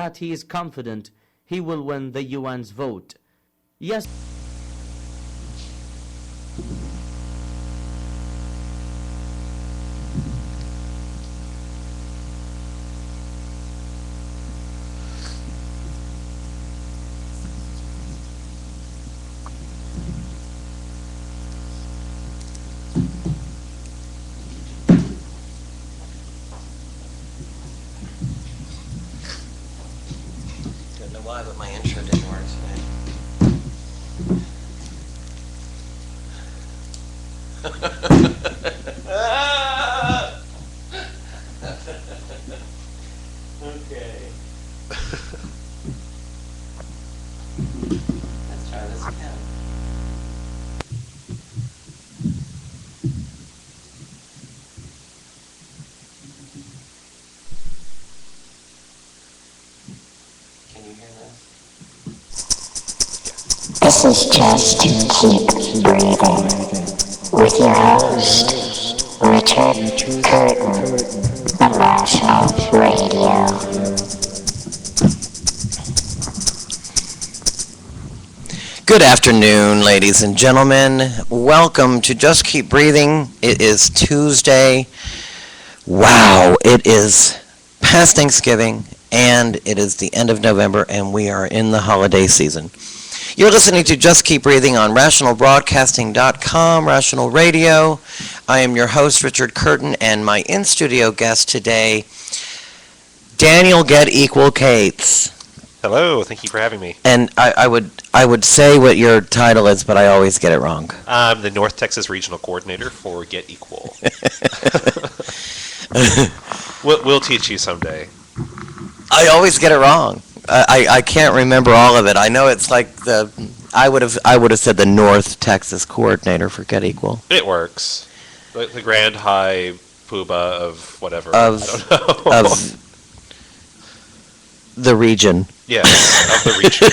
that he is confident he will win the UN's vote. Yes. Don't know why, but my intro didn't work today. Okay. Let's try this again. Can you hear this? This is Just Keep Breathing with your host, Richard Curtin on Rational Radio. Good afternoon, ladies and gentlemen. Welcome to Just Keep Breathing. It is Tuesday. Wow, it is past Thanksgiving, and it is the end of November, and we are in the holiday season. You're listening to Just Keep Breathing on RationalBroadcasting.com, Rational Radio. I am your host, Richard Curtin, and my in-studio guest today, Daniel Get Equal Cates. Hello, thank you for having me. And I would say what your title is, but I always get it wrong. I'm the North Texas Regional Coordinator for Get Equal. We'll teach you someday. I always get it wrong. I can't remember all of it. I know it's like I would have said the North Texas Coordinator for Get Equal. It works. The Grand High Poobah of whatever. Of- I don't know. Of the region. Yes, of the region.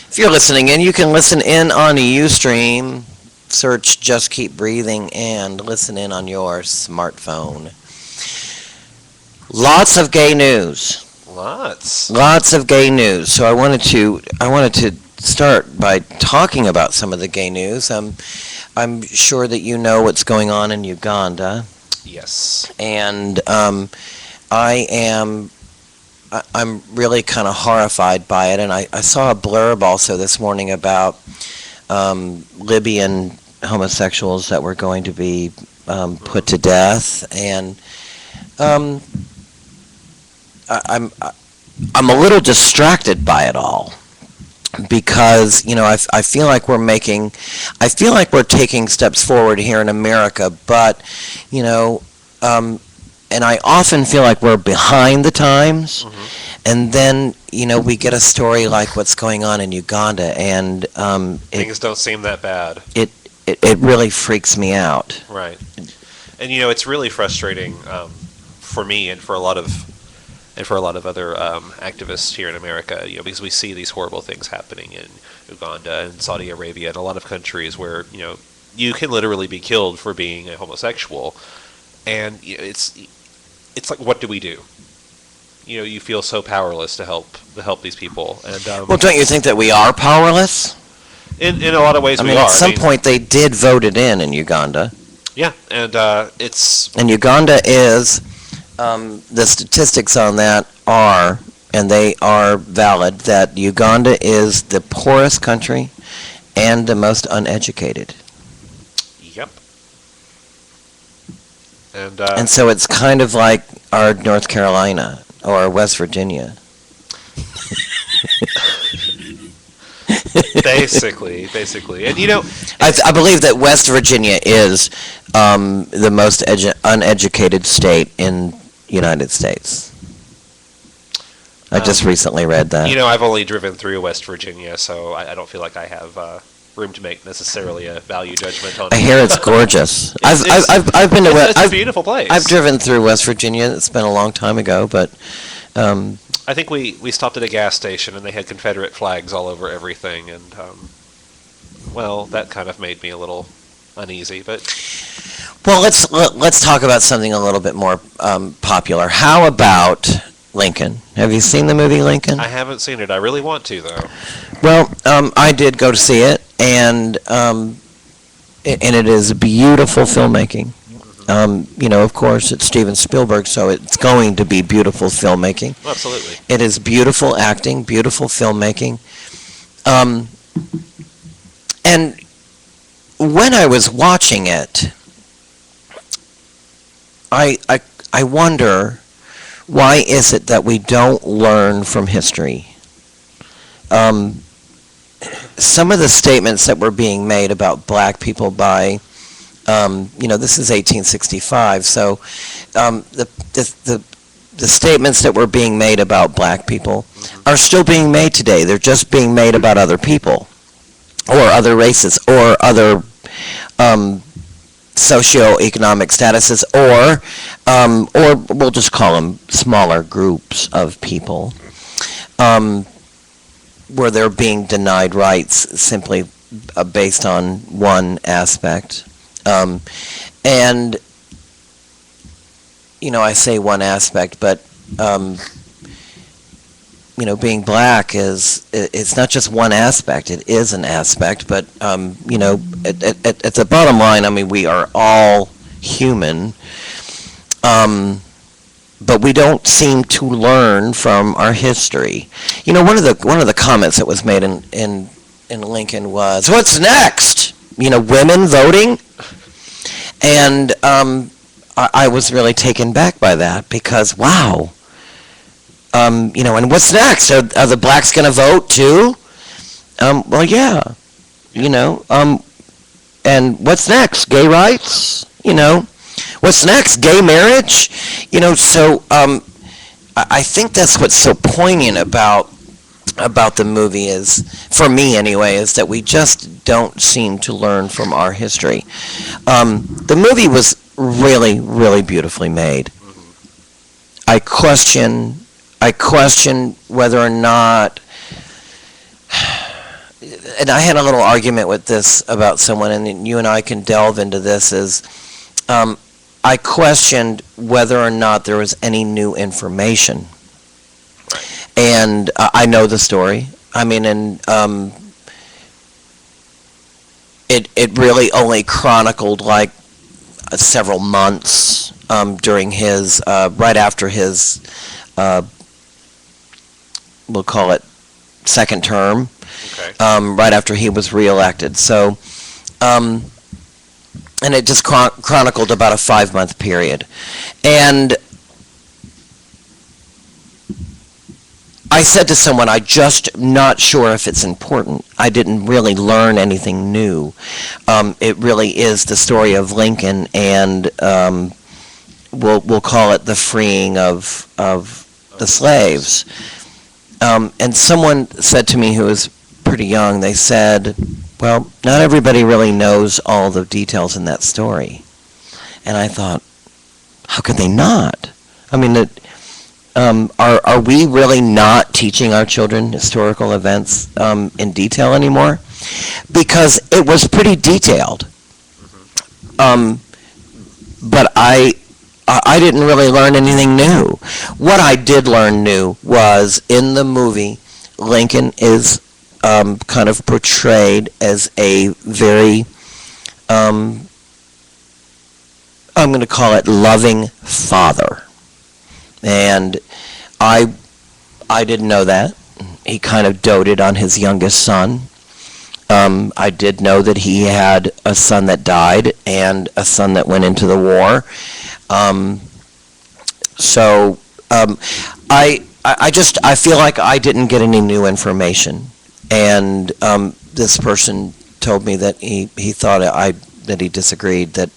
If you're listening in, you can listen in on the Ustream. Search Just Keep Breathing and listen in on your smartphone. Lots of gay news. Lots of gay news. So I wanted to start by talking about some of the gay news. I'm sure that you know what's going on in Uganda, Yes. and I'm really kind of horrified by it. And I saw a blurb also this morning about Libyan homosexuals that were going to be put to death, and I'm a little distracted by it all, because I feel like we're taking steps forward here in America, but and I often feel like we're behind the times. Mm-hmm. And then we get a story like what's going on in Uganda, and Things don't seem that bad. it really freaks me out. Right. And it's really frustrating for me and for a lot of other activists here in America, because we see these horrible things happening in Uganda and Saudi Arabia and a lot of countries where you can literally be killed for being a homosexual, and it's like, what do we do? You feel so powerless to help these people, and Well, don't you think that we are powerless? in a lot of ways I we mean, are. at some point they did vote it in Uganda. Yeah, and it's And Uganda is, the statistics on that are, and they are valid, that Uganda is the poorest country and the most uneducated. yep. And so it's kind of like our North Carolina or West Virginia. basically, and I believe that West Virginia is the most uneducated state in United States. I just recently read that. I've only driven through West Virginia, so I don't feel like I have room to make necessarily a value judgment on. I hear it's gorgeous. I've been to It's a beautiful place. I've driven through West Virginia. It's been a long time ago, but I think we stopped at a gas station and they had Confederate flags all over everything, and well, that kind of made me a little uneasy. But well, let's talk about something a little bit more popular. How about Lincoln. Have you seen the movie Lincoln? I haven't seen it. I really want to, though. Well, I did go to see it, and it is beautiful filmmaking. Of course, it's Steven Spielberg, so it's going to be beautiful filmmaking. Absolutely. It is beautiful acting, beautiful filmmaking. And when I was watching it, I wonder, why is it that we don't learn from history? Some of the statements that were being made about black people by, this is 1865, so the statements that were being made about black people are still being made today. They're just being made about other people, or other races, or other socioeconomic statuses, or we'll just call them smaller groups of people, where they're being denied rights simply based on one aspect. And, I say one aspect, but, being black it's not just one aspect, it is an aspect, but, at the bottom line, we are all human, but we don't seem to learn from our history. One of the comments that was made in Lincoln was, "What's next? Women voting?" And I was really taken back by that, because wow, and what's next? Are the blacks going to vote too? Well, yeah, and what's next? Gay rights? What's next? Gay marriage? So I think that's what's so poignant about the movie, is, for me anyway, is that we just don't seem to learn from our history. The movie was really, really beautifully made. I question whether or not, and I had a little argument with this about someone, and you and I can delve into this, is I questioned whether or not there was any new information. And I know the story. It really only chronicled like several months during his, right after his, we'll call it second term, Okay. right after he was reelected. So, and it just chronicled about a 5-month period. And I said to someone, I just not sure if it's important. I didn't really learn anything new. It really is the story of Lincoln, and we'll call it the freeing of the slaves. And someone said to me, who was pretty young, they said, well, not everybody really knows all the details in that story. And I thought, how could they not? Are we really not teaching our children historical events in detail anymore? Because it was pretty detailed. But I didn't really learn anything new. What I did learn new was, in the movie, Lincoln is kind of portrayed as a very, I'm going to call it loving father. And I didn't know that. He kind of doted on his youngest son. I did know that he had a son that died and a son that went into the war. I feel like I didn't get any new information. And this person told me that he thought that he disagreed, that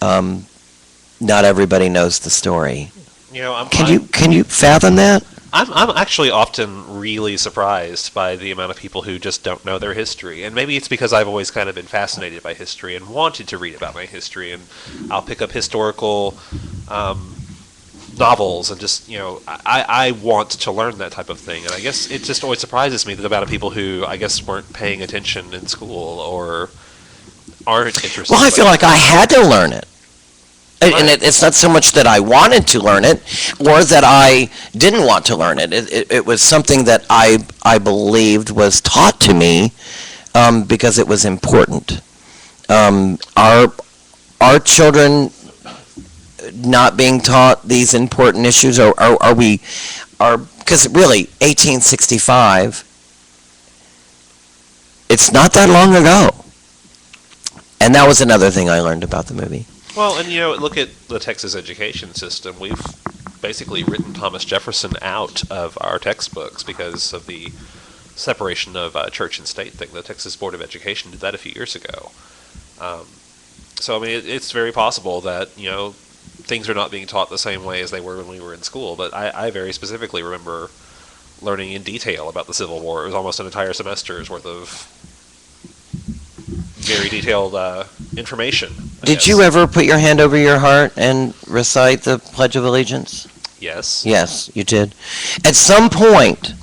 not everybody knows the story. Can you fathom that? I'm actually often really surprised by the amount of people who just don't know their history. And maybe it's because I've always kind of been fascinated by history and wanted to read about my history. And I'll pick up historical novels and just, I want to learn that type of thing. And I guess it just always surprises me, the amount of people who, I guess, weren't paying attention in school or aren't interested. Well, I feel like I had to learn it. And it's not so much that I wanted to learn it or that I didn't want to learn it. It was something that I believed was taught to me because it was important. Are children not being taught these important issues? Or are we, because really, 1865, it's not that long ago. And that was another thing I learned about the movie. Well, and look at the Texas education system. We've basically written Thomas Jefferson out of our textbooks because of the separation of church and state thing. The Texas Board of Education did that a few years ago. So, I mean, it's very possible that, things are not being taught the same way as they were when we were in school. But I very specifically remember learning in detail about the Civil War. It was almost an entire semester's worth of very detailed information. Did you ever put your hand over your heart and recite the Pledge of Allegiance? Yes. Yes, you did. At some point,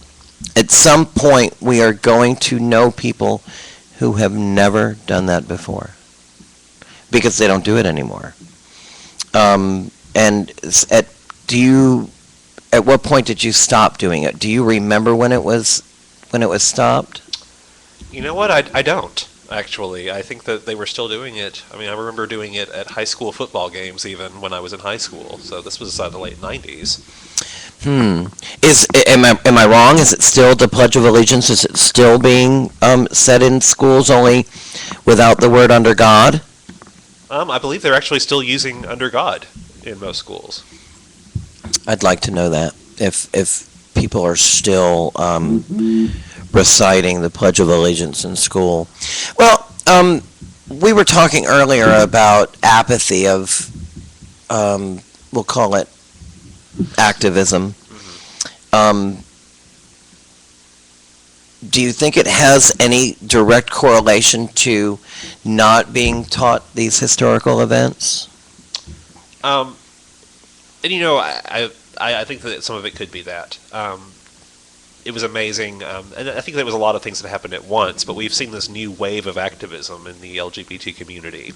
we are going to know people who have never done that before because they don't do it anymore. And at what point did you stop doing it? Do you remember when it was stopped? You know what? I don't. Actually, I think that they were still doing it. I mean, I remember doing it at high school football games even when I was in high school. So this was the late 90s. Am I wrong? Is it still the Pledge of Allegiance? Is it still being said in schools only without the word under God? I believe they're actually still using under God in most schools. I'd like to know that if people are still reciting the Pledge of Allegiance in school. Well, we were talking earlier about apathy of, we'll call it activism. Do you think it has any direct correlation to not being taught these historical events? And I think that some of it could be that. It was amazing, and I think there was a lot of things that happened at once, but we've seen this new wave of activism in the LGBT community.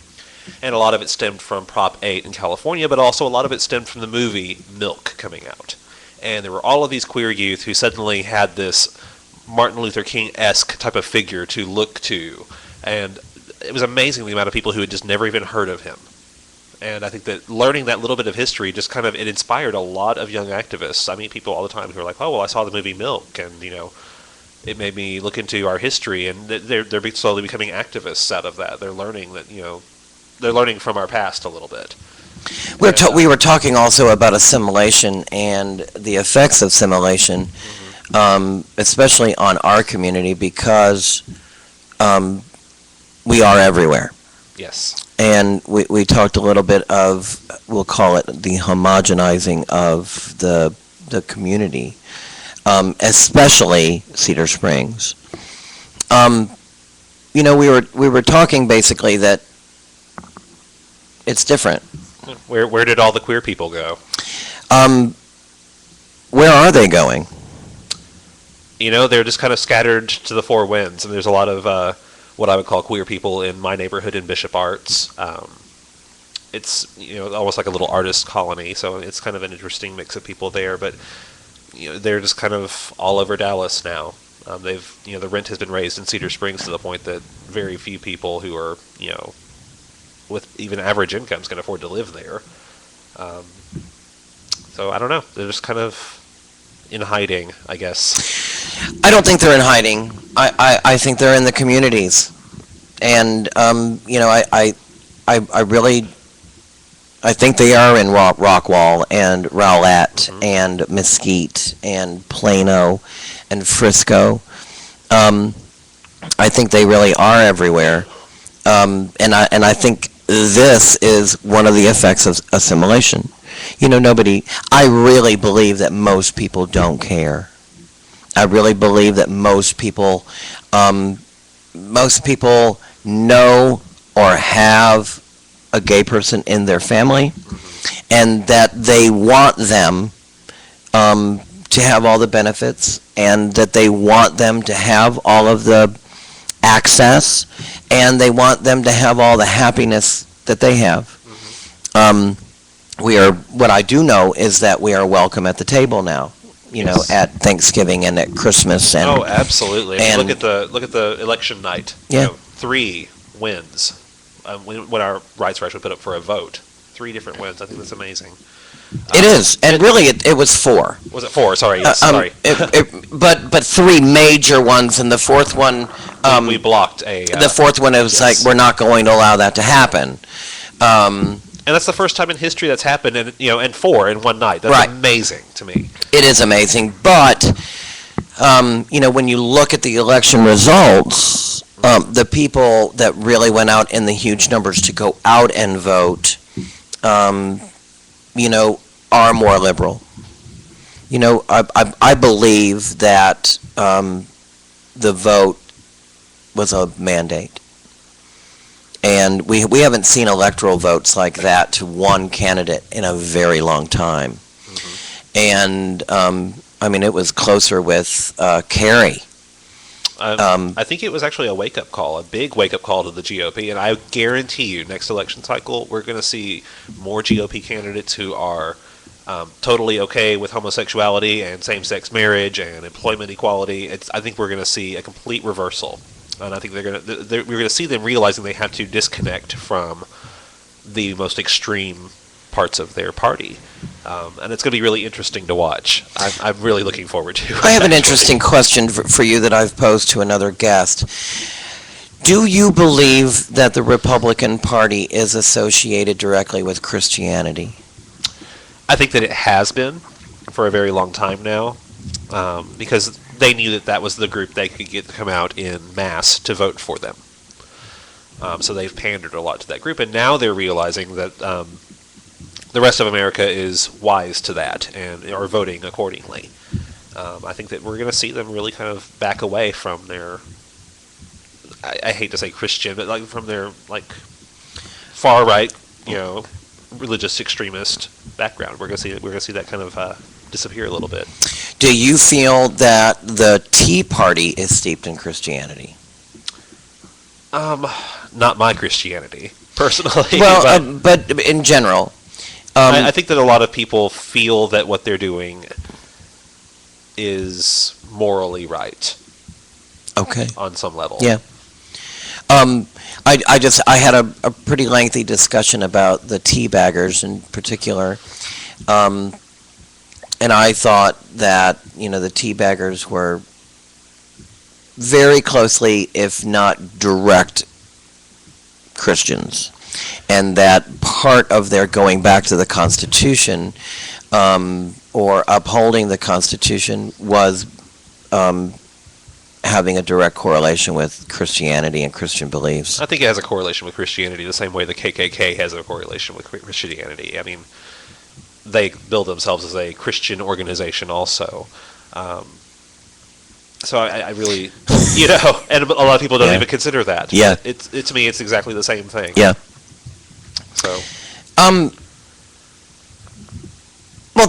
And a lot of it stemmed from Prop 8 in California, but also a lot of it stemmed from the movie Milk coming out. And there were all of these queer youth who suddenly had this Martin Luther King-esque type of figure to look to. And it was amazing the amount of people who had just never even heard of him. And I think that learning that little bit of history just it inspired a lot of young activists. I meet people all the time who are like, oh, well, I saw the movie Milk, and, it made me look into our history, and they're slowly becoming activists out of that. They're learning that, they're learning from our past a little bit. We were talking also about assimilation and the effects of assimilation, especially on our community, because we are everywhere. Yes. And we talked a little bit of, we'll call it the homogenizing of the community, especially Cedar Springs. We were talking basically that it's different. Where did all the queer people go? Where are they going? They're just kind of scattered to the four winds, and there's a lot of what I would call queer people in my neighborhood in Bishop Arts. It's almost like a little artist colony, so it's kind of an interesting mix of people there. But they're just kind of all over Dallas now. The rent has been raised in Cedar Springs to the point that very few people who are with even average incomes can afford to live there. So I don't know. They're just kind of in hiding, I guess. I don't think they're in hiding. I think they're in the communities, and I think they are in Rockwall and Rowlett and Mesquite and Plano and Frisco. I think they really are everywhere, and I think this is one of the effects of assimilation. I really believe that most people don't care. I really believe that most people know or have a gay person in their family, and that they want them to have all the benefits, and that they want them to have all of the access, and they want them to have all the happiness that they have. what I do know is that we are welcome at the table now, Yes. at Thanksgiving and at Christmas and Oh, absolutely. I mean, and- look at the election night. Yeah. 3 wins. When our rights were actually put up for a vote, 3 different wins. I think that's amazing. it is, and really it was 4. Was it 4? Sorry, yes, sorry. But 3 major ones, and the fourth one, We blocked a. the fourth one, it was like, yes. we're not going to allow that to happen. And that's the first time in history that's happened, and 4 in one night. That's Right. amazing to me. It is amazing, but when you look at the election results, the people that really went out in the huge numbers to go out and vote, are more liberal. I believe that the vote was a mandate. And we haven't seen electoral votes like that to one candidate in a very long time. And, it was closer with Kerry. I think it was actually a wake-up call, a big wake-up call to the GOP, and I guarantee you, next election cycle, we're going to see more GOP candidates who are totally okay with homosexuality and same-sex marriage and employment equality. I think we're going to see a complete reversal, and I think we're going to see them realizing they have to disconnect from the most extreme parts of their party, and it's going to be really interesting to watch. I'm really looking forward to it. I have an actually. interesting question for you that I've posed to another guest. Do you believe that the Republican Party is associated directly with Christianity? I think that it has been for a very long time now, because they knew that was the group they could get to come out in mass to vote for them. So they've pandered a lot to that group, and now they're realizing that the rest of America is wise to that and are voting accordingly. I think that we're going to see them really kind of back away from their, I hate to say Christian, but from their far right, religious extremist background. We're going to see that kind of disappear a little bit. Do you feel that the Tea Party is steeped in Christianity? Not my Christianity, personally. Well, but in general. I think that a lot of people feel that what they're doing is morally right Okay. on some level. Yeah. I had a pretty lengthy discussion about the teabaggers in particular, and I thought that the teabaggers were very closely, if not direct, Christians, and that part of their going back to the Constitution or upholding the Constitution was having a direct correlation with Christianity and Christian beliefs. I think it has a correlation with Christianity the same way the KKK has a correlation with Christianity. I mean, they build themselves as a Christian organization also. So I really, and a lot of people don't Yeah. even consider that. Yeah. To me, it's exactly the same thing. Yeah. So, Well,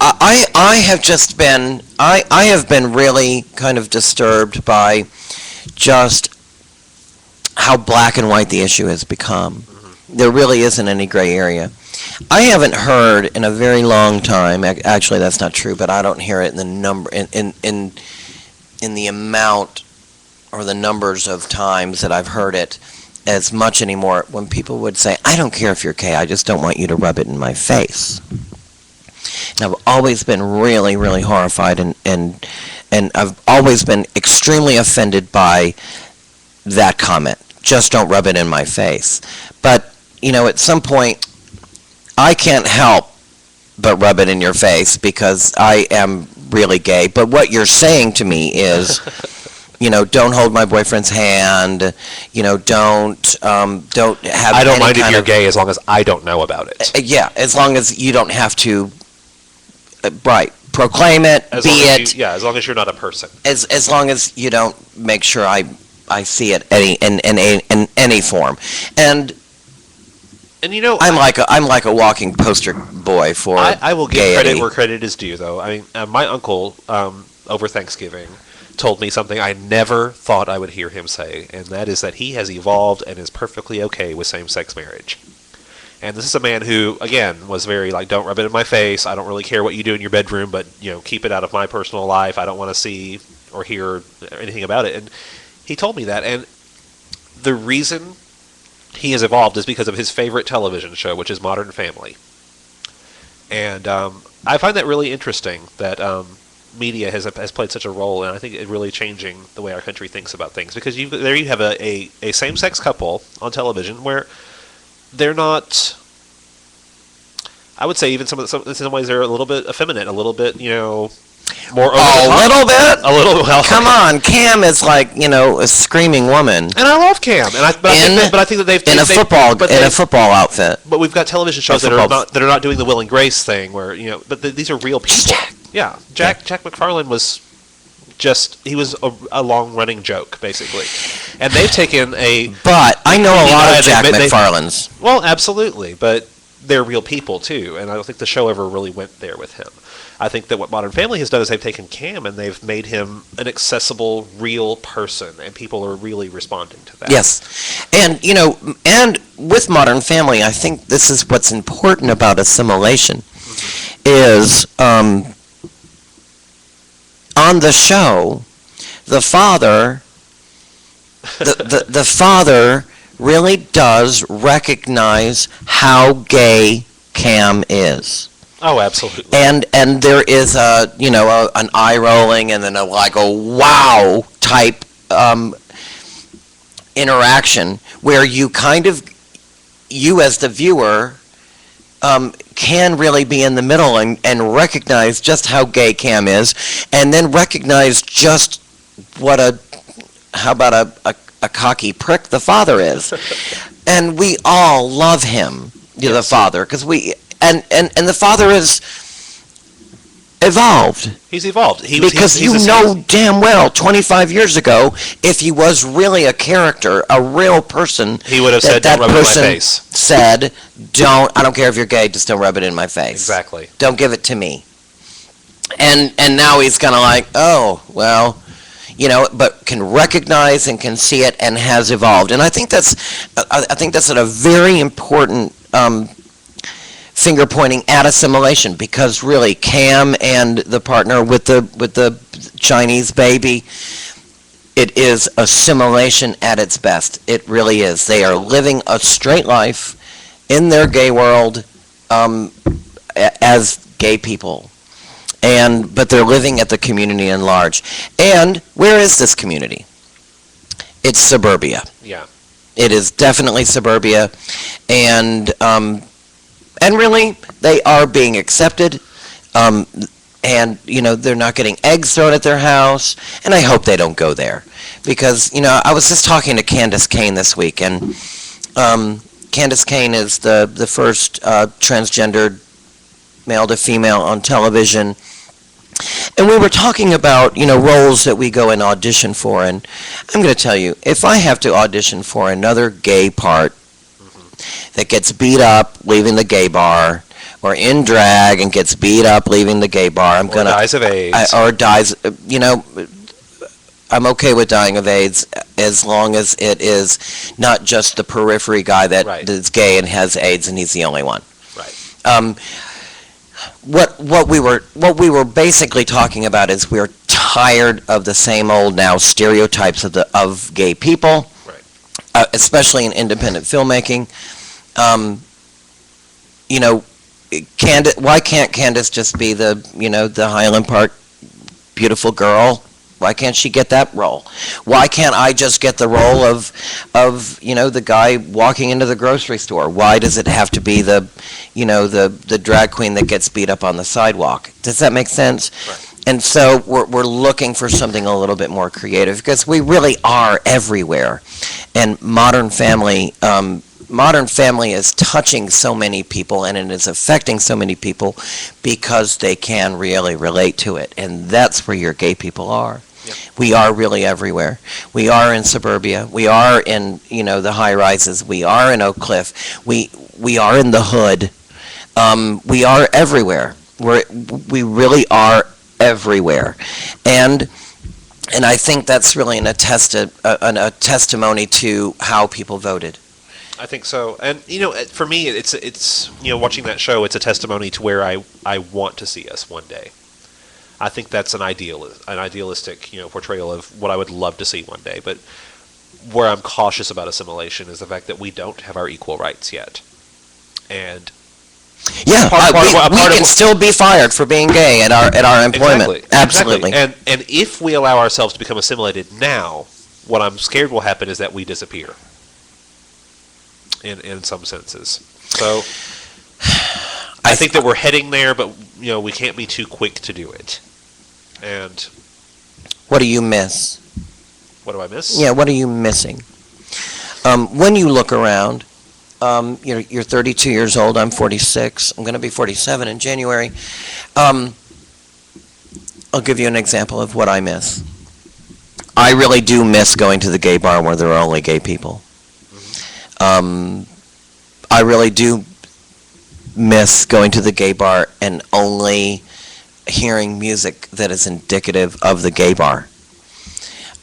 I have just been, I have been really kind of disturbed by just how black and white the issue has become. There really isn't any gray area. I haven't heard in a very long time, actually that's not true, but I don't hear it in the number, in the amount or the numbers of times that I've heard it as much anymore when people would say, I don't care if you're gay, I just don't want you to rub it in my face. And I've always been really, really horrified and I've always been extremely offended by that comment. Just don't rub it in my face. But, at some point, I can't help but rub it in your face because I am really gay. But what you're saying to me is, don't hold my boyfriend's hand, don't have I don't any mind if kind you're of- gay as long as I don't know about it. Yeah, as long as you don't have to, proclaim it, As be long as it, as long as you're not a person. as long as you don't make sure I see it in any form. And And I'm like a walking poster boy for I will give gaiety. credit where credit is due, though. I mean, my uncle, over Thanksgiving, told me something I never thought I would hear him say, and that is that he has evolved and is perfectly okay with same-sex marriage. And this is a man who, again, was very like, don't rub it in my face. I don't really care what you do in your bedroom, but keep it out of my personal life. I don't want to see or hear anything about it. And he told me that. And the reason he has evolved is because of his favorite television show, which is Modern Family. And I find that really interesting that media has played such a role, and I think it really changing the way our country thinks about things. Because there you have a same-sex couple on television where they're not. I would say even in some ways they're a little bit effeminate, a little bit more over the top. Little bit. A little. Well, Come on, Cam is like a screaming woman and I love Cam, but I think that they've in a football outfit. But we've got television shows that are not doing the Will and Grace thing, where but these are real people. Jack. Yeah, Jack McFarlane was he was a long running joke basically, and they've taken a. But I know a lot of Jack McFarlanes. Well, absolutely, but they're real people too, and I don't think the show ever really went there with him. I think that what Modern Family has done is they've taken Cam and they've made him an accessible, real person, and people are really responding to that. Yes, and and with Modern Family, I think this is what's important about assimilation, is on the show, the father, the father really does recognize how gay Cam is. Oh, absolutely. And there is an eye rolling and then a wow type interaction where you as the viewer can really be in the middle and recognize just how gay Cam is, and then recognize just how about a cocky prick the father is. And we all love him, the father, because and the father is evolved. He's evolved. Because damn well 25 years ago, if he was really a character, a real person, he would have said, "Don't rub it in my face." Said, I don't care if you're gay, just don't rub it in my face. Exactly. Don't give it to me. And now he's kind of like, oh, well, but can recognize and can see it and has evolved. And I think that's a very important finger pointing at assimilation, because really Cam and the partner with the Chinese baby, it is assimilation at its best. It really is. They are living a straight life in their gay world as gay people, but they're living at the community in large. And where is this community? It's suburbia. Yeah. It is definitely suburbia, and really, they are being accepted, and they're not getting eggs thrown at their house, and I hope they don't go there, because I was just talking to Candace Kane this week, and Candace Kane is the first transgendered male to female on television, and we were talking about roles that we go and audition for, and I'm going to tell you, if I have to audition for another gay part that gets beat up leaving the gay bar, or in drag and gets beat up leaving the gay bar, dies of AIDS. I'm okay with dying of AIDS as long as it is not just the periphery guy that is gay and has AIDS and he's the only one. Right. What we were basically talking about is we're tired of the same old now stereotypes of gay people. Especially in independent filmmaking. Why can't Candace just be the Highland Park beautiful girl? Why can't she get that role? Why can't I just get the role of the guy walking into the grocery store? Why does it have to be the drag queen that gets beat up on the sidewalk? Does that make sense? Right. And so we're looking for something a little bit more creative, because we really are everywhere. And Modern Family is touching so many people, and it is affecting so many people because they can really relate to it. And that's where your gay people are. Yep. We are really everywhere. We are in suburbia. We are in the high rises. We are in Oak Cliff. We are in the hood. We are everywhere. We really are everywhere, and I think that's really a testimony to how people voted, I think so, and for me, it's watching that show. It's a testimony to where I want to see us one day. I think that's an idealistic portrayal of what I would love to see one day. But where I'm cautious about assimilation is the fact that we don't have our equal rights yet, and Yeah, we can still be fired for being gay at our employment. Exactly. Absolutely. Exactly. And if we allow ourselves to become assimilated now, what I'm scared will happen is that we disappear. In some senses. So I think that we're heading there, but we can't be too quick to do it. And What do you miss? what do I miss? Yeah, what are you missing? When you look around, you're 32 years old. I'm 46. I'm going to be 47 in January. I'll give you an example of what I miss. I really do miss going to the gay bar where there are only gay people. I really do miss going to the gay bar and only hearing music that is indicative of the gay bar.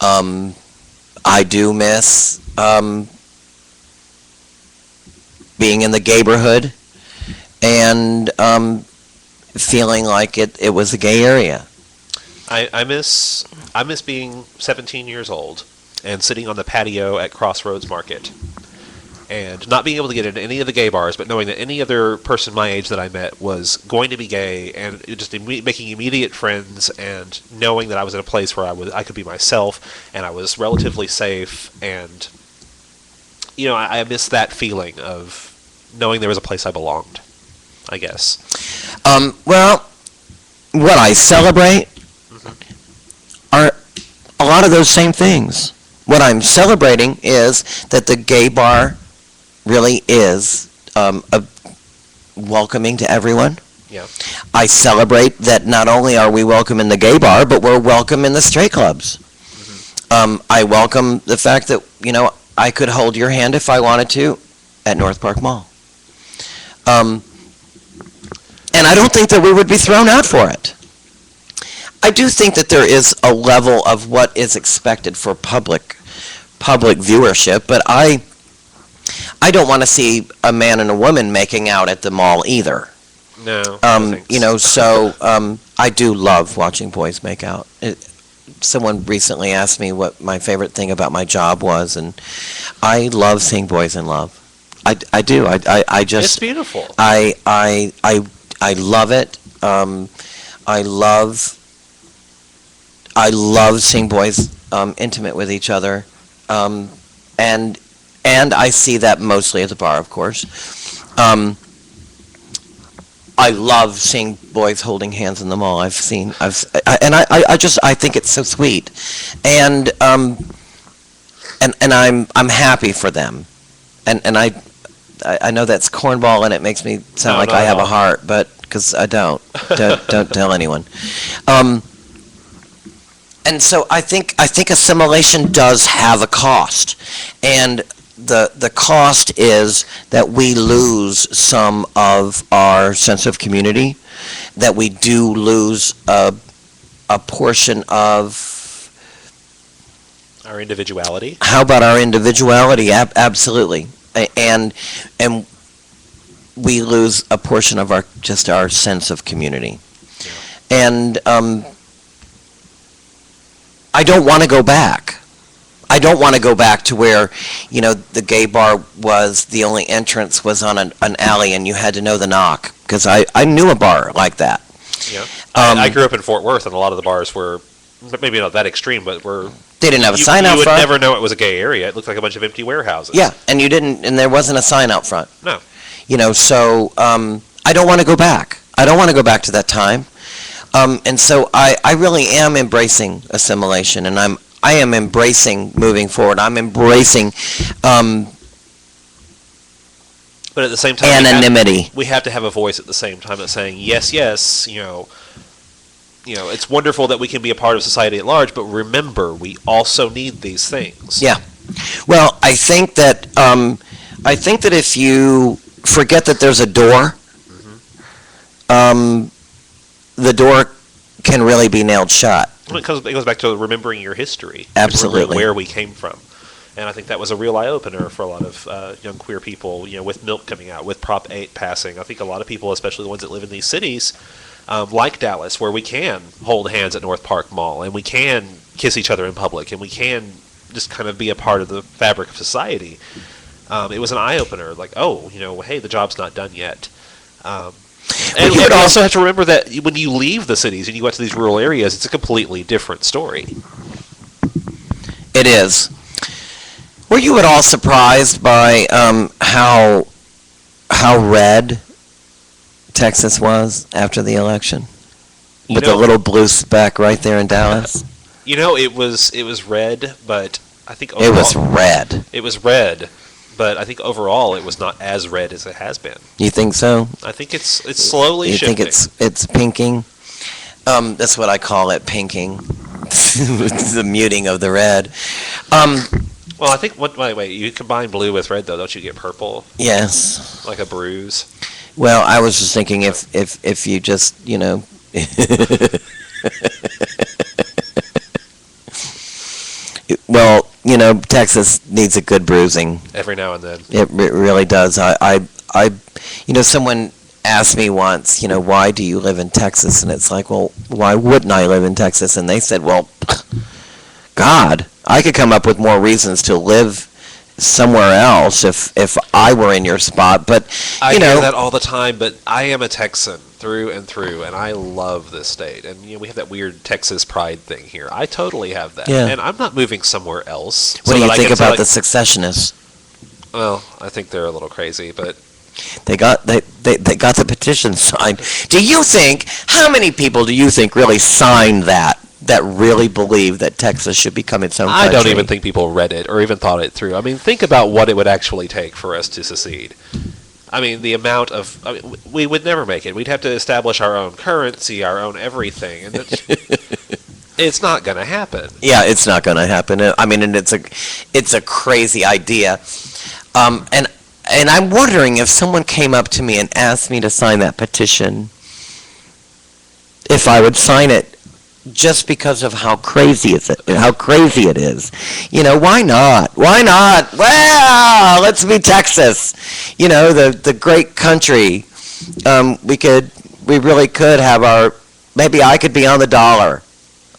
I do miss being in the gayborhood and feeling like it was a gay area. I miss being 17 years old and sitting on the patio at Crossroads Market and not being able to get into any of the gay bars, but knowing that any other person my age that I met was going to be gay, and just making immediate friends, and knowing that I was in a place where I could be myself, and I was relatively safe, and I miss that feeling of knowing there was a place I belonged, I guess. Well, what I celebrate are a lot of those same things. What I'm celebrating is that the gay bar really is welcoming to everyone. Yeah. I celebrate that not only are we welcome in the gay bar, but we're welcome in the straight clubs. I welcome the fact that, I could hold your hand if I wanted to at North Park Mall. And I don't think that we would be thrown out for it. I do think that there is a level of what is expected for public viewership, but I don't want to see a man and a woman making out at the mall either. No. I do love watching boys make out. Someone recently asked me what my favorite thing about my job was, and I love seeing boys in love. I do. I just. It's beautiful. I love it. I love seeing boys intimate with each other, and I see that mostly at the bar, of course. I love seeing boys holding hands in the mall. I think it's so sweet, and I'm happy for them, and I know that's cornball and it makes me sound like I have a heart, but because I don't tell anyone. And so I think assimilation does have a cost, and the cost is that we lose some of our sense of community, that we do lose a portion of Our individuality. How about our individuality? Absolutely, and we lose a portion of our sense of community, and I don't want to go back. I don't want to go back to where, the gay bar was, the only entrance was on an alley and you had to know the knock, because I knew a bar like that. Yeah. I grew up in Fort Worth, and a lot of the bars were, maybe not that extreme, but They didn't have a sign out front. You would front. never know it was a gay area. It looked like a bunch of empty warehouses. Yeah, and there wasn't a sign out front. No. So I don't want to go back. I don't want to go back to that time. And so I really am embracing assimilation, and I am embracing moving forward. I'm embracing But at the same time, anonymity. we have to have a voice at the same time that's saying, yes, yes, it's wonderful that we can be a part of society at large, but remember, we also need these things. Yeah. Well, I think that if you forget that there's a door, the door can really be nailed shut. It goes back to remembering your history. Absolutely. Remembering where we came from. And I think that was a real eye opener for a lot of young queer people. With Milk coming out, with Prop 8 passing, I think a lot of people, especially the ones that live in these cities, like Dallas, where we can hold hands at North Park Mall and we can kiss each other in public and we can just kind of be a part of the fabric of society. It was an eye opener, like, hey, the job's not done yet. And you would also have to remember that when you leave the cities and you go out to these rural areas, it's a completely different story. It is. Were you at all surprised by how red Texas was after the election, with the little blue speck right there in Dallas? It was red, but I think overall, It was red. It was red, but I think overall it was not as red as it has been. You think so? I think it's slowly You shifting. think it's pinking? That's what I call it, pinking. The muting of the red. Well, I think wait, you combine blue with red though, don't you get purple, Yes. like a bruise? Well, I was just thinking if you just, well, Texas needs a good bruising. Every now and then. It really does. Someone asked me once, why do you live in Texas? And it's like, well, why wouldn't I live in Texas? And they said, well, God, I could come up with more reasons to live somewhere else if I were in your spot. But, I hear that all the time, but I am a Texan through and through, and I love this state. And we have that weird Texas pride thing here. I totally have that. Yeah. And I'm not moving somewhere else. what do you think about the secessionists? Well, I think they're a little crazy, but They got the petition signed. Do you think, how many people do you think really signed that really believe that Texas should become its own country? I don't even think people read it or even thought it through. I mean, think about what it would actually take for us to secede. I mean, the amount of... we would never make it. We'd have to establish our own currency, our own everything, and it's not going to happen. Yeah, it's not going to happen. I mean, and it's a crazy idea. And I'm wondering if someone came up to me and asked me to sign that petition, if I would sign it just because of how crazy it is. Why not? Why not? Well, let's be Texas. The great country. We really could have maybe I could be on the dollar.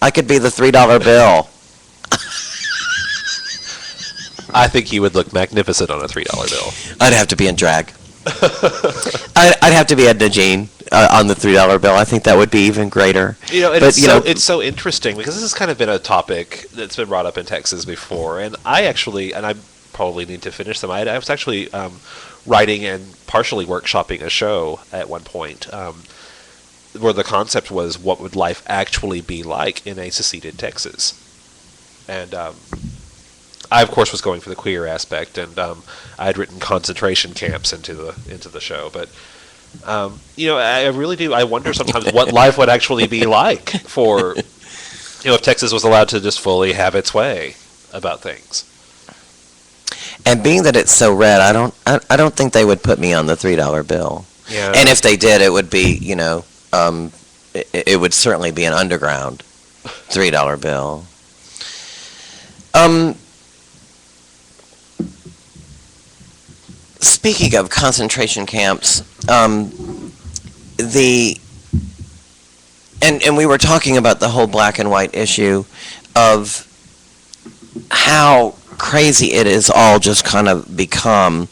I could be the $3 bill. I think you would look magnificent on a $3 bill. I'd have to be in drag. I'd have to be Edna Jean on the $3 bill. I think that would be even greater. It's so interesting because this has kind of been a topic that's been brought up in Texas before, and I probably need to finish them. I was actually writing and partially workshopping a show at one point where the concept was, what would life actually be like in a seceded Texas? And I, of course, was going for the queer aspect, and I had written concentration camps into the show. But I really do. I wonder sometimes what life would actually be like for if Texas was allowed to just fully have its way about things. And being that it's so red, I don't think they would put me on the $3 bill. Yeah. And if they did, it would be it would certainly be an underground $3 bill. Speaking of concentration camps, and we were talking about the whole black and white issue of how crazy it is all just kind of become,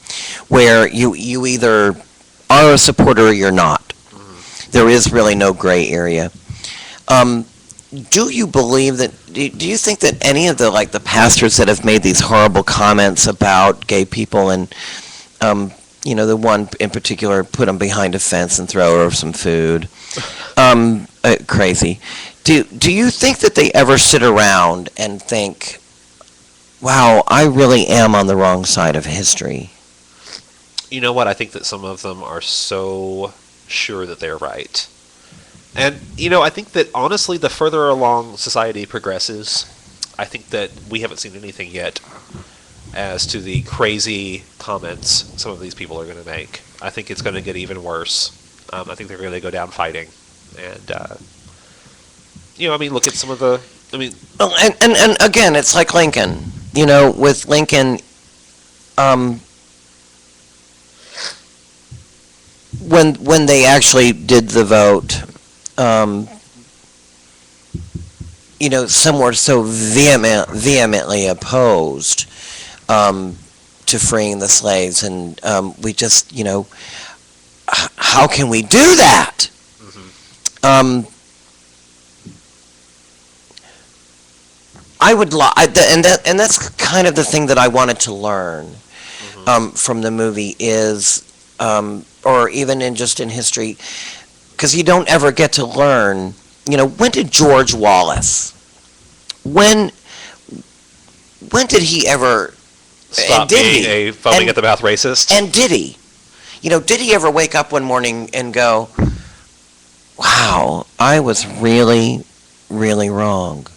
where you either are a supporter or you're not. There is really no gray area. Do you believe that? Do you think that any of the pastors that have made these horrible comments about gay people, and the one in particular, put them behind a fence and throw her some food, crazy? Do you think that they ever sit around and think, wow, I really am on the wrong side of history? You know what? I think that some of them are so sure that they're right. And, I think that, honestly, the further along society progresses, I think that we haven't seen anything yet as to the crazy comments some of these people are going to make. I think it's going to get even worse. I think they're going to go down fighting. And, look at some of the... Well, and again, it's like Lincoln. you know, with Lincoln, when they actually did the vote, you know, some were so vehemently opposed to freeing the slaves, and we just, you know, how can we do that? I would and that's kind of the thing that I wanted to learn from the movie is, or even in just in history, because you don't ever get to learn. You know, when did George Wallace? When did he ever Stop being a foaming at the mouth racist. And did he? You know, did he ever wake up one morning and go, "Wow, I was really, really wrong.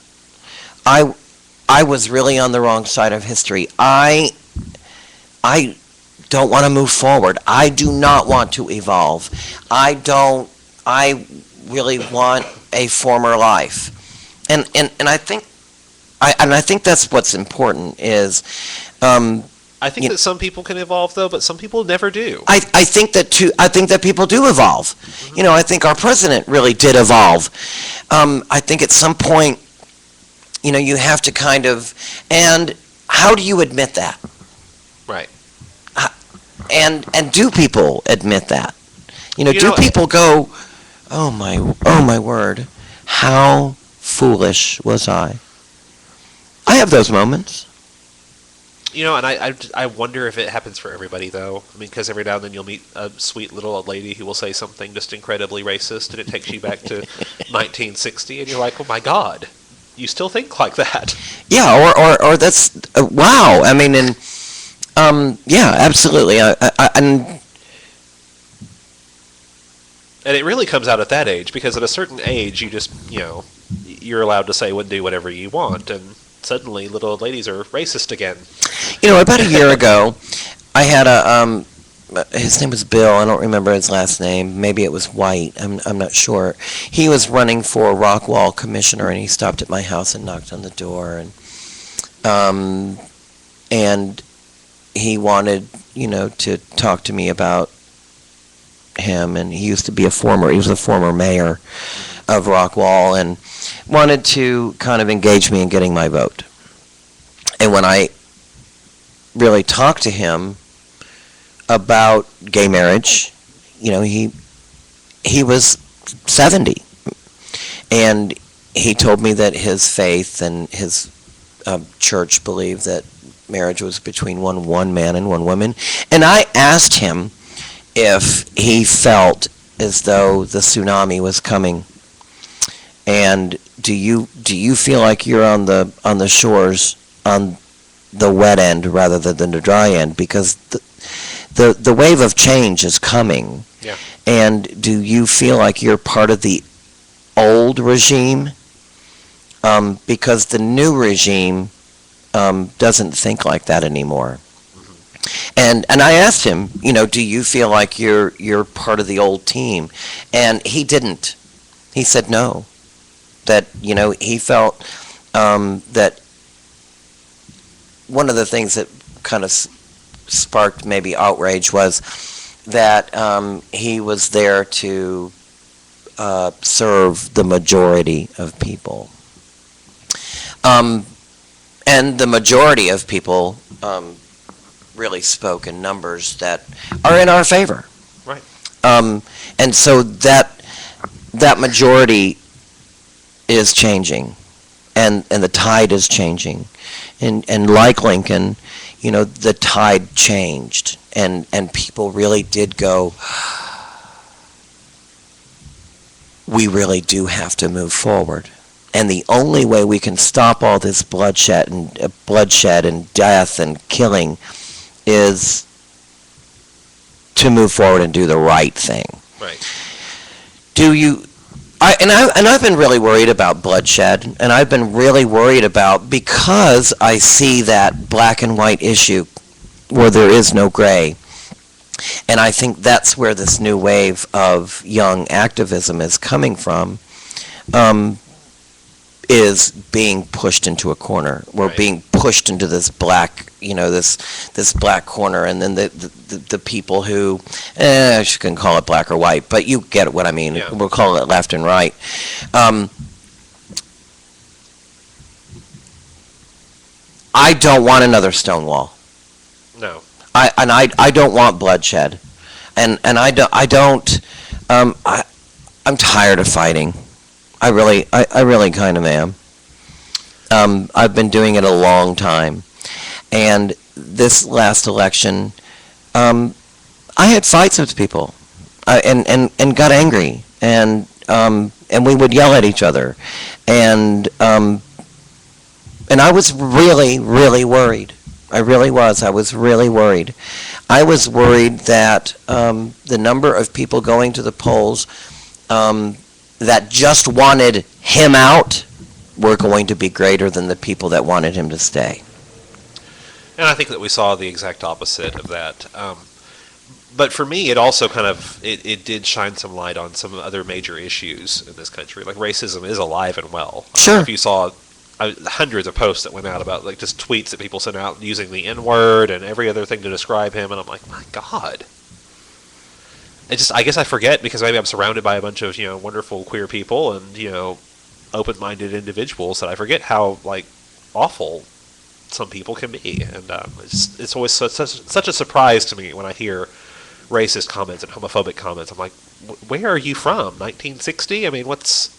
I was really on the wrong side of history. I don't want to move forward. I do not want to evolve. I really want a former life." And I think that's what's important is. I think that some people can evolve though, but some people never do. I think that too. I think that people do evolve. You know, I think our president really did evolve. I think at some point, you know, you have to kind of, and how do you admit that? Right. And do people admit that? You know, You do know, people go, oh my word, how foolish was I? I have those moments. You know, and I wonder if it happens for everybody, though. I mean, because every now and then you'll meet a sweet little old lady who will say something just incredibly racist, and it takes you back to 1960, and you're like, oh my God, you still think like that. Yeah, or that's, wow. I mean, and, yeah, absolutely. And it really comes out at that age, because at a certain age, you just, you know, you're allowed to say and do whatever you want, and suddenly little old ladies are racist again. You know, about a year ago, I had his name was Bill. I don't remember his last name. Maybe it was White. I'm not sure. He was running for Rockwall commissioner, and he stopped at my house and knocked on the door, and he wanted, you know, to talk to me about him. And he was the former mayor of Rockwall, and wanted to kind of engage me in getting my vote. And when I really talked to him about gay marriage, you know, he was 70, and he told me that his faith and his church believed that marriage was between one man and one woman. And I asked him if he felt as though the tsunami was coming. And do you feel like you're on the shores on the wet end rather than the dry end? Because the wave of change is coming. Yeah. And do you feel like you're part of the old regime? Because the new regime doesn't think like that anymore. And I asked him, you know, do you feel like you're part of the old team? And he didn't. He said no. That, you know, he felt that one of the things that kind of sparked maybe outrage was that he was there to serve the majority of people. And the majority of people really spoke in numbers that are in our favor. Right. And so that majority is changing, and the tide is changing, and like Lincoln, you know, the tide changed, and people really did go, we really do have to move forward, and the only way we can stop all this bloodshed and death and killing is to move forward and do the right thing. Right. I've been really worried about bloodshed, and I've been really worried about, because I see that black and white issue where there is no gray, and I think that's where this new wave of young activism is coming from, is being pushed into a corner. We're Right. being pushed into this black, this black corner, and then the people who, you can call it black or white, but you get what I mean. Yeah. We'll call it left and right. I don't want another Stonewall. No. I don't want bloodshed, and I'm tired of fighting. I really kind of am. I've been doing it a long time, and this last election, I had fights with people, and got angry, and we would yell at each other, and I was really, really worried. I really was. I was really worried. I was worried that the number of people going to the polls that just wanted him out were going to be greater than the people that wanted him to stay. And I think that we saw the exact opposite of that. But for me, it also kind of, it did shine some light on some other major issues in this country. Like racism is alive and well. Sure. If you saw hundreds of posts that went out about, like, just tweets that people sent out using the N-word and every other thing to describe him, and I'm like, my God. I guess I forget because maybe I'm surrounded by a bunch of, wonderful queer people and, open-minded individuals that I forget how, like, awful some people can be. And it's always such a surprise to me when I hear racist comments and homophobic comments. I'm like, where are you from? 1960? I mean, what's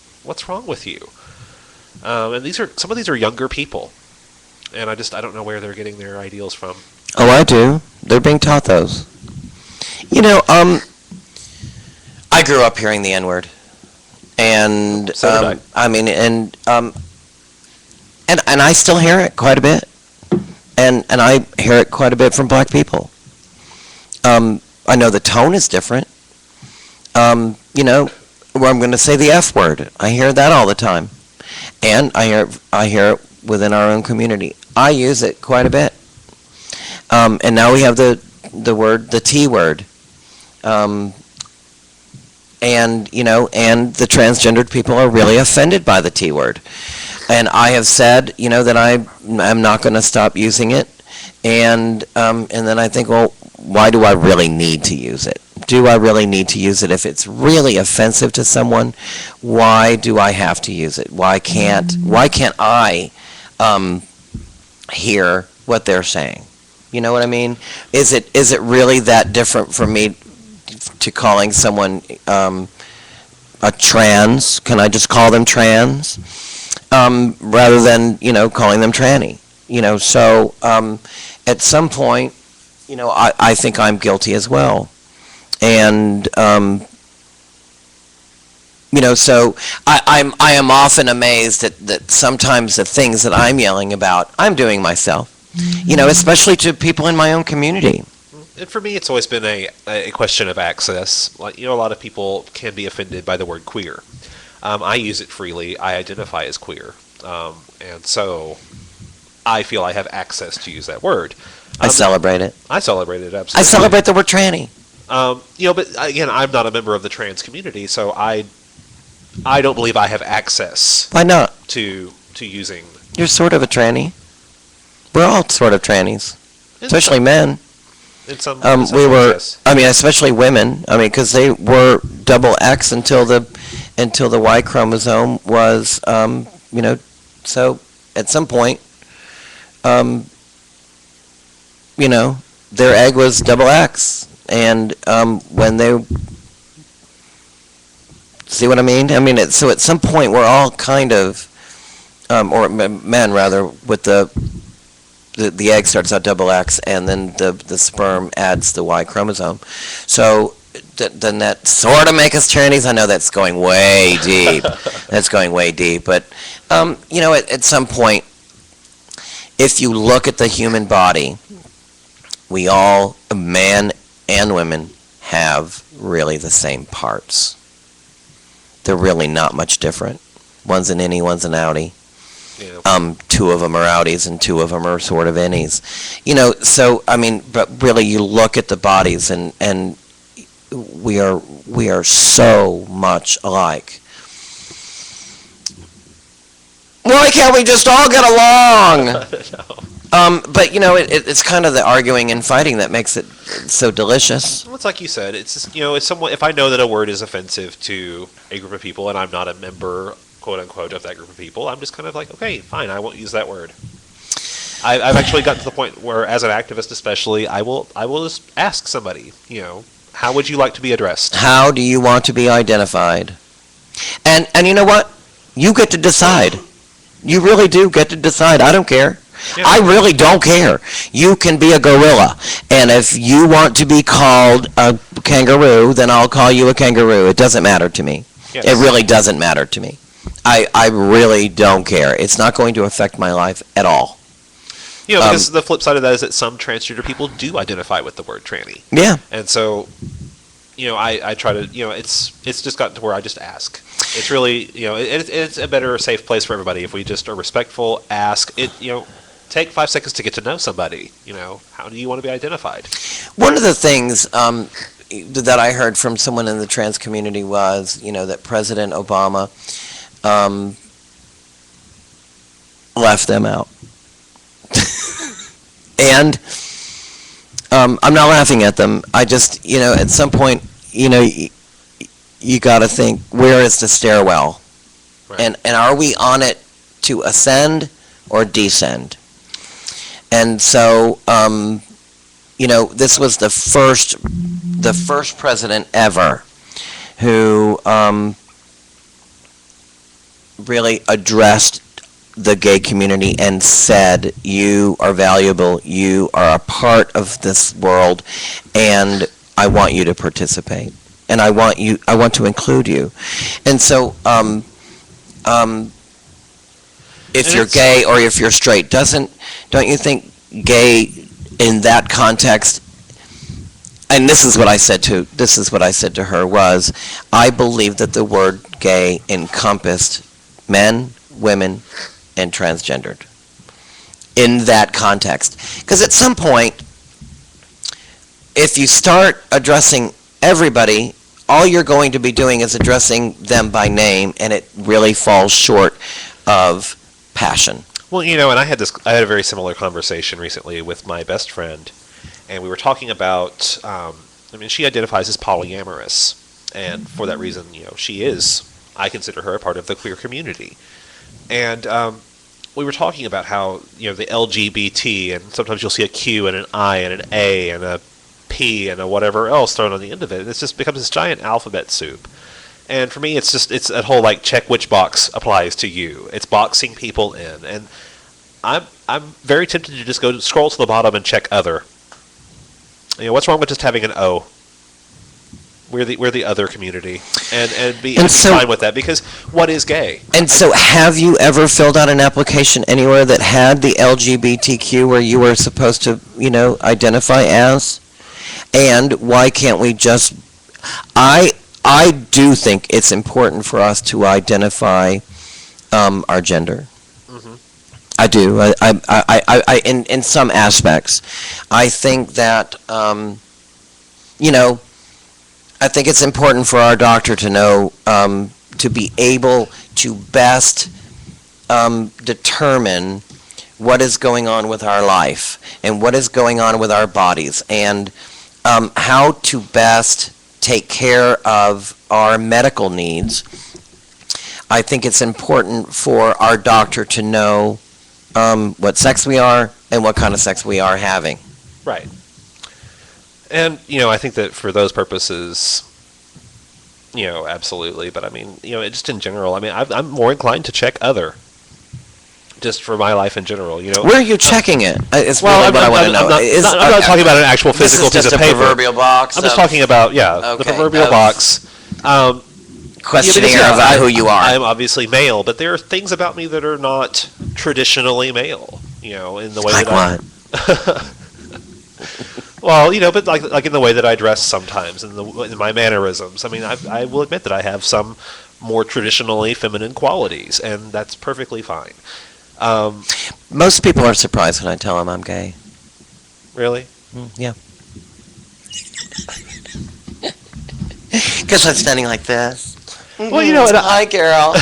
wrong with you? And some of these are younger people, and I don't know where they're getting their ideals from. Oh, I do. They're being taught those. I grew up hearing the N-word, and So did I. I mean, and I still hear it quite a bit, and I hear it quite a bit from black people. I know the tone is different. Where I'm going to say the F word, I hear that all the time. And I hear it within our own community. I use it quite a bit. And now we have the T word. And the transgendered people are really offended by the T word. And I have said, that I'm not going to stop using it. And then I think, well, why do I really need to use it? Do I really need to use it? If it's really offensive to someone, why do I have to use it? Why can't I hear what they're saying? You know what I mean? Is it really that different for me to calling someone a trans? Can I just call them trans rather than calling them tranny? So at some point, I think I'm guilty as well. And so I am often amazed that sometimes the things that I'm yelling about, I'm doing myself. Especially to people in my own community. And for me, it's always been a question of access. Like, a lot of people can be offended by the word queer. I use it freely. I identify as queer. And so I feel I have access to use that word. I celebrate it. I celebrate it, absolutely. I celebrate the word tranny. But again, I'm not a member of the trans community, so I don't believe I have access Why not? to using. You're sort of a tranny. We're all sort of trannies, especially men. In some We were. yes. Especially women. Because they were double X until the Y chromosome was. So at some point, their egg was double X. And when they, see what I mean? So at some point we're all kind of, or men rather, with the egg starts out double X, and then the sperm adds the Y chromosome. So then that sort of make us trannies. I know that's going way deep. That's going way deep. But at some point, if you look at the human body, we all, man and women, have really the same parts. They're really not much different. One's an innie, one's an outie. Yeah. Two of them are outies and two of them are sort of innies. So but really you look at the bodies and we are so much alike. Why can't we just all get along? No. But it's kind of the arguing and fighting that makes it so delicious. Well, it's like you said. It's just, it's somewhat. If I know that a word is offensive to a group of people, and I'm not a member, quote unquote, of that group of people, I'm just kind of like, okay, fine, I won't use that word. I've actually gotten to the point where, as an activist, especially, I will just ask somebody, how would you like to be addressed? How do you want to be identified? And you know what? You get to decide. You really do get to decide. I don't care. Yeah. I really don't care. You can be a gorilla, and if you want to be called a kangaroo, then I'll call you a kangaroo. It doesn't matter to me. Yes. It really doesn't matter to me. I really don't care. It's not going to affect my life at all. Because the flip side of that is that some transgender people do identify with the word tranny. Yeah. And so, I try to, it's just gotten to where I just ask. It's really, it's a better, safe place for everybody if we just are respectful, ask it, take 5 seconds to get to know somebody. How do you want to be identified? One of the things that I heard from someone in the trans community was, that President Obama left them out. And I'm not laughing at them. I just, at some point, you got to think, where is the stairwell? Right. And are we on it to ascend or descend? And so, this was the first president ever who really addressed the gay community and said, you are valuable, you are a part of this world, and I want you to participate. And I want to include you. And so, if you're gay or if you're straight, don't you think gay in that context, and this is what I said to her was, I believe that the word gay encompassed men, women, and transgendered in that context. Because at some point, if you start addressing everybody, all you're going to be doing is addressing them by name, and it really falls short of passion. Well, and I had a very similar conversation recently with my best friend, and we were talking about, she identifies as polyamorous, and for that reason, I consider her a part of the queer community. And we were talking about how, the LGBT, and sometimes you'll see a Q and an I and an A and a P and a whatever else thrown on the end of it. And it just becomes this giant alphabet soup. And for me, it's that whole, check which box applies to you. It's boxing people in. And I'm very tempted to just go scroll to the bottom and check other. What's wrong with just having an O? We're the other community, and be fine with that, because what is gay? And so, have you ever filled out an application anywhere that had the LGBTQ where you were supposed to, identify as? And why can't we just? I do think it's important for us to identify our gender. Mm-hmm. I do. I in some aspects, I think that I think it's important for our doctor to know, to be able to best determine what is going on with our life and what is going on with our bodies, and how to best take care of our medical needs. I think it's important for our doctor to know what sex we are and what kind of sex we are having. Right. And, I think that for those purposes, absolutely. But, just in general, I'm more inclined to check other, just for my life in general, Where are you checking it? It's well, really what I want to know. I'm not talking about an actual physical piece of paper. This is just a proverbial box. I'm just talking about, the proverbial box. Questionnaire about who you are. I'm obviously male, but there are things about me that are not traditionally male, in the way like that what? Well, but like in the way that I dress sometimes, in my mannerisms. I will admit that I have some more traditionally feminine qualities, and that's perfectly fine. Most people are surprised when I tell them I'm gay. Really? Yeah. Because I'm standing like this. Well, hi, Carol.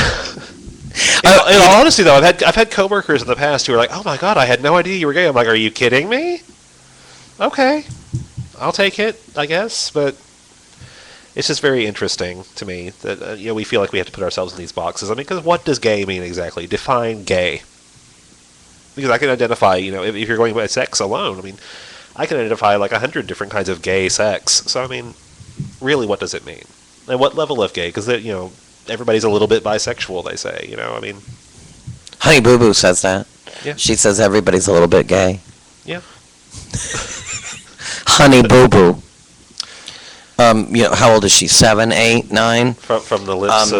In all honesty, though, I've had coworkers in the past who are like, "Oh my god, I had no idea you were gay." I'm like, "Are you kidding me?" Okay, I'll take it, I guess, but it's just very interesting to me that we feel like we have to put ourselves in these boxes. I mean, because what does gay mean exactly? Define gay. Because I can identify, if you're going by sex alone, I mean, I can identify like 100 different kinds of gay sex. So I mean, really, what does it mean? And what level of gay? Because everybody's a little bit bisexual. They say, I mean, Honey Boo Boo says that. Yeah. She says everybody's a little bit gay. yeah. Honey Boo Boo. How old is she? 7, 8, 9? From the lips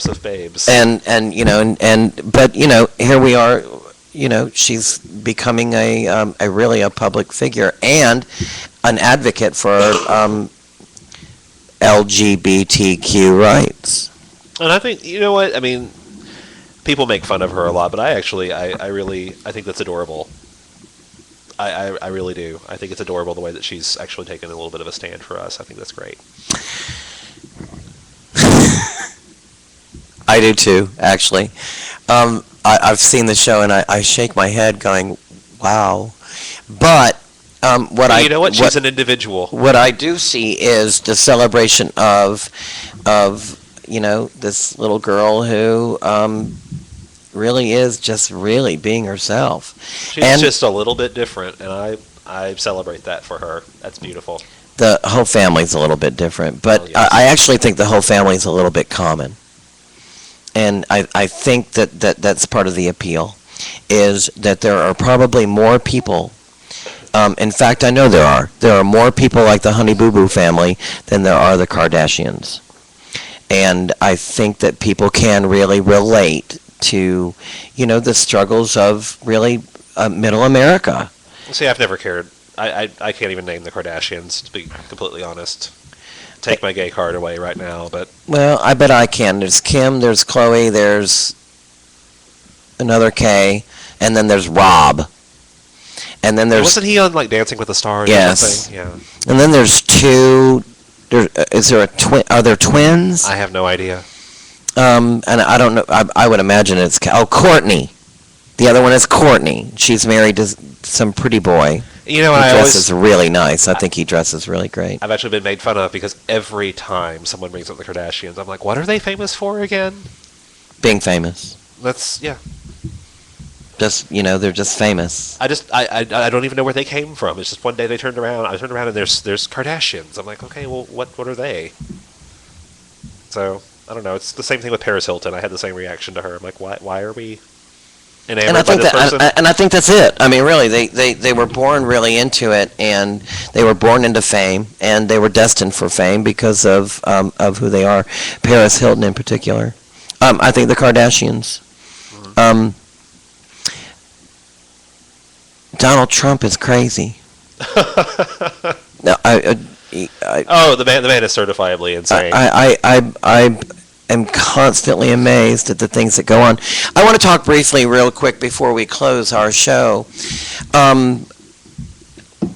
of babes. But here we are. She's becoming a really a public figure and an advocate for LGBTQ rights. And I think what I mean. People make fun of her a lot, but I think that's adorable. I really do. I think it's adorable the way that she's actually taken a little bit of a stand for us. I think that's great. I do too, actually. I've seen the show and I shake my head going, wow. But You know what? She's an individual. What I do see is the celebration of this little girl who really is just really being herself. She's just a little bit different, and I celebrate that for her. That's beautiful. The whole family's a little bit different, but Oh, yes. I actually think the whole family's a little bit common. And I think that's part of the appeal, is that there are probably more people. In fact, I know there are. There are more people like the Honey Boo Boo family than there are the Kardashians. And I think that people can really relate to, the struggles of really middle America. See, I've never cared. I can't even name the Kardashians, to be completely honest. Take my gay card away right now, but Well, I bet I can. There's Kim, there's Chloe, there's another K, and then there's Rob. And then there's wasn't he on like Dancing with the Stars? Yes. Or something? Yeah. and then there's two. Is there a twin? Are there twins? I have no idea. And I don't know. I would imagine it's Courtney. The other one is Courtney. She's married to some pretty boy. And He dresses really nice. I think he dresses really great. I've actually been made fun of because every time someone brings up the Kardashians, I'm like, what are they famous for again? Being famous. Yeah. Just they're just famous. I don't even know where they came from. It's just one day I turned around and there's Kardashians. I'm like, okay, well, what are they? So I don't know. It's the same thing with Paris Hilton. I had the same reaction to her. I'm like, why are we enamored And I by think this person? and I think that's it. I mean, really, they were born really into it, and they were born into fame, and they were destined for fame because of who they are. Paris Hilton in particular. I think the Kardashians. Donald Trump is crazy. No, The man is certifiably insane. I am constantly amazed at the things that go on. I want to talk briefly, real quick, before we close our show.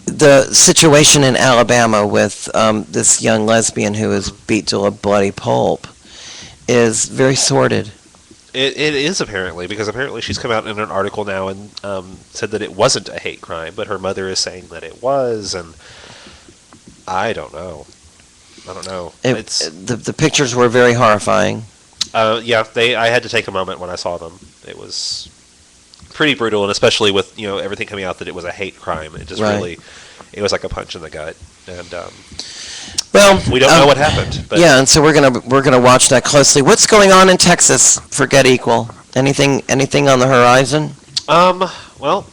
The situation in Alabama with this young lesbian who was beat to a bloody pulp is very sordid. It is apparently, because apparently she's come out in an article now and said that it wasn't a hate crime, but her mother is saying that it was, and I don't know. The pictures were very horrifying. Yeah, I had to take a moment when I saw them. It was pretty brutal, and especially with everything coming out that it was a hate crime. It just Right. it was like a punch in the gut, and Well, we don't know what happened. But yeah, and so we're gonna watch that closely. What's going on in Texas for Get Equal? Anything on the horizon? Well,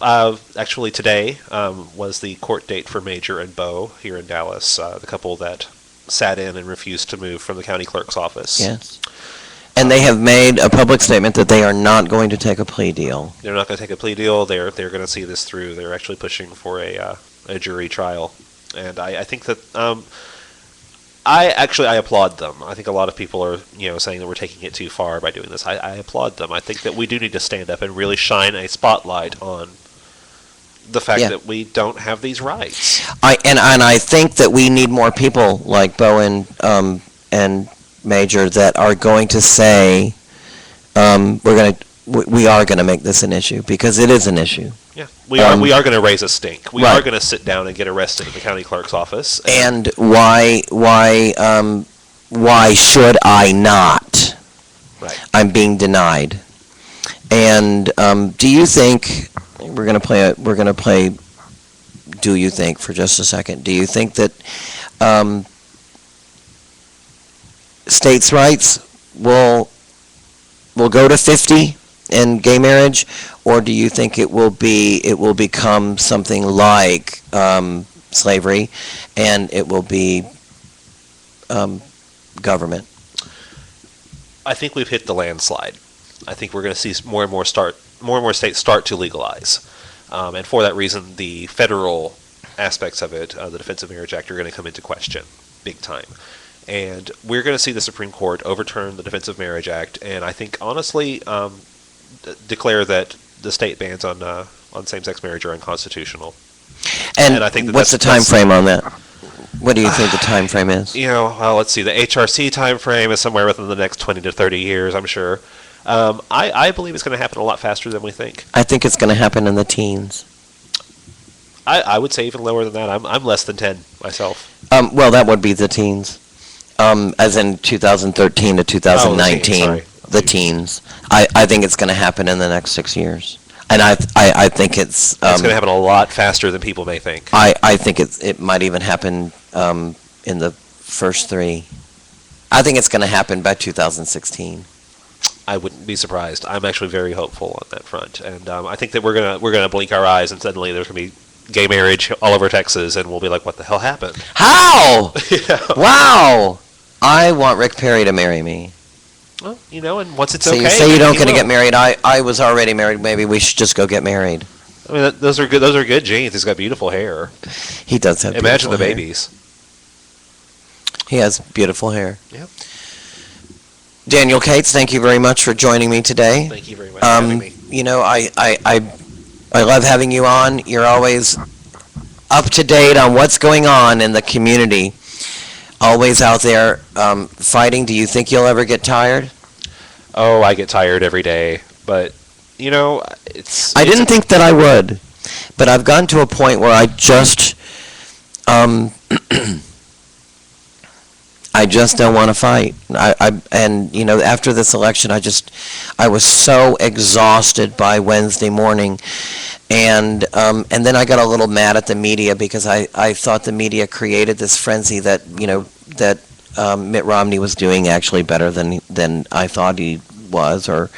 actually today was the court date for Major and Bo here in Dallas, the couple that sat in and refused to move from the county clerk's office. Yes. And they have made a public statement that they are not going to take a plea deal. They're not going to take a plea deal. They're going to see this through. They're actually pushing for a jury trial, and I think that I applaud them. I think a lot of people are saying that we're taking it too far by doing this. I applaud them. I think that we do need to stand up and really shine a spotlight on the fact Yeah. that we don't have these rights. I think that we need more people like Bo and Major that are going to say we are gonna make this an issue, because it is an issue. Yeah, we are going to raise a stink. We Right. are going to sit down and get arrested at the county clerk's office. And why should I not? Right. I'm being denied. And do you think we're gonna play do you think for just a second? Do you think that states' rights will go to 50 in gay marriage, or do you think it will become something like slavery, and it will be government? I think we've hit the landslide. I think we're going to see more and more states start to legalize, and for that reason, the federal aspects of it, the Defense of Marriage Act, are going to come into question, big time. And we're going to see the Supreme Court overturn the Defense of Marriage Act, and I think honestly declare that the state bans on same-sex marriage are unconstitutional. And I think what's the time that's- frame on that? What do you think the time frame is? Well, let's see. The HRC time frame is somewhere within the next 20 to 30 years, I'm sure. I believe it's going to happen a lot faster than we think. I think it's going to happen in the teens. I would say even lower than that. I'm less than 10 myself. Well, that would be the teens, as in 2013 to 2019. sorry. The teens. I think it's going to happen in the next 6 years, and I think it's. It's going to happen a lot faster than people may think. I think it might even happen in the first 3. I think it's going to happen by 2016. I wouldn't be surprised. I'm actually very hopeful on that front, and I think that we're gonna blink our eyes, and suddenly there's gonna be gay marriage all over Texas, and we'll be like, "What the hell happened?" How? Yeah. Wow! I want Rick Perry to marry me. Well, and once it's So okay, you say you don't he going to will. get married. I was already married. Maybe we should just go get married. I mean, those are good. Those are good genes. He's got beautiful hair. He does have Imagine the beautiful hair. babies. He has beautiful hair. Yep. Daniel Cates, thank you very much for joining me today. Thank you very much for having me. I love having you on. You're always up to date on what's going on in the community. Always out there fighting. Do you think you'll ever get tired? Oh, I get tired every day, but it's. I didn't think that I would, but I've gotten to a point where I just I just don't want to fight. After this election, I was so exhausted by Wednesday morning, and then I got a little mad at the media because I thought the media created this frenzy that Mitt Romney was doing actually better than I thought he was, or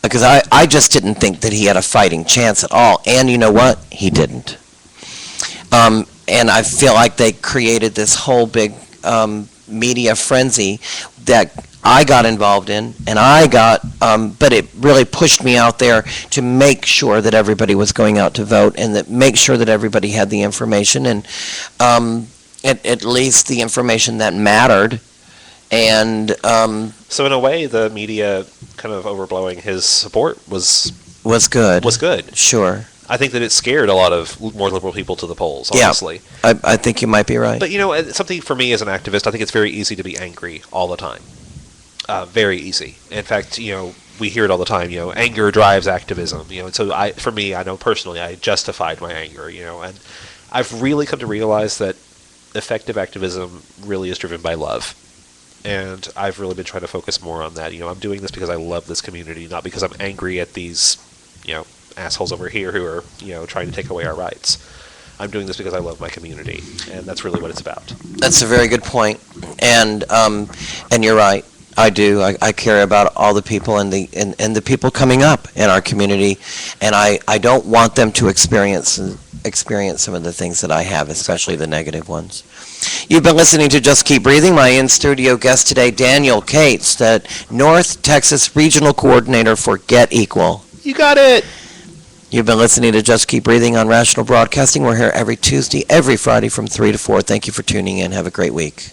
because I just didn't think that he had a fighting chance at all, and you know what? He didn't. And I feel like they created this whole big media frenzy that I got involved in, and but it really pushed me out there to make sure that everybody was going out to vote, and that make sure that everybody had the information, and at least the information that mattered. And So in a way, the media kind of overblowing his support was good. good. Sure. I think that it scared a lot of more liberal people to the polls, Yeah. honestly. I think you might be right. But something for me as an activist, I think it's very easy to be angry all the time. Very easy. In fact, we hear it all the time. Anger drives activism. So for me, I know personally, I justified my anger. And I've really come to realize that effective activism really is driven by love. And I've really been trying to focus more on that. I'm doing this because I love this community, not because I'm angry at these, assholes over here who are, trying to take away our rights. I'm doing this because I love my community, and that's really what it's about. That's a very good point, and you're right. I do. I care about all the people and the people coming up in our community, and I don't want them to experience some of the things that I have, especially the negative ones. You've been listening to Just Keep Breathing. My in-studio guest today, Daniel Cates, the North Texas Regional Coordinator for Get Equal. You got it! You've been listening to Just Keep Breathing on Rational Broadcasting. We're here every Tuesday, every Friday from 3 to 4. Thank you for tuning in. Have a great week.